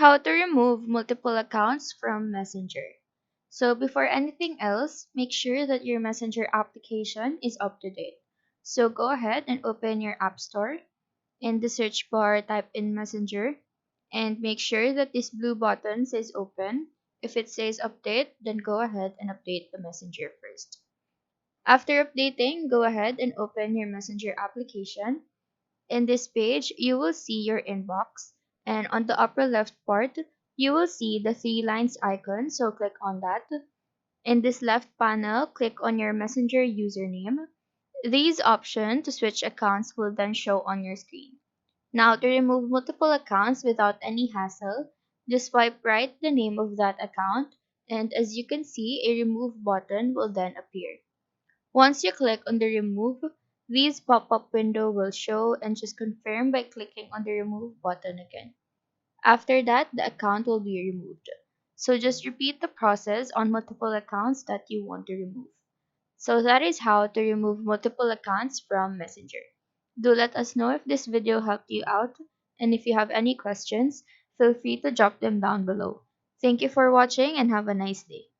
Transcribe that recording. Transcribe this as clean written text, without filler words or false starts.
How to remove multiple accounts from Messenger. So before anything else, make sure that your Messenger application is up to date. So go ahead and open your App Store. In the search bar, type in Messenger and make sure that this blue button says open. If it says update, then go ahead and update the Messenger first. After updating, go ahead and open your Messenger application. In this page, you will see your inbox, and on the upper left part, you will see the three lines icon, so click on that. In this left panel, click on your Messenger username. These options to switch accounts will then show on your screen. Now, to remove multiple accounts without any hassle, just swipe right the name of that account, and as you can see, a remove button will then appear. Once you click on the remove, this pop-up window will show and just confirm by clicking on the remove button again. After that, the account will be removed. So just repeat the process on multiple accounts that you want to remove. So that is how to remove multiple accounts from Messenger. Do let us know if this video helped you out, and if you have any questions, feel free to drop them down below. Thank you for watching and have a nice day.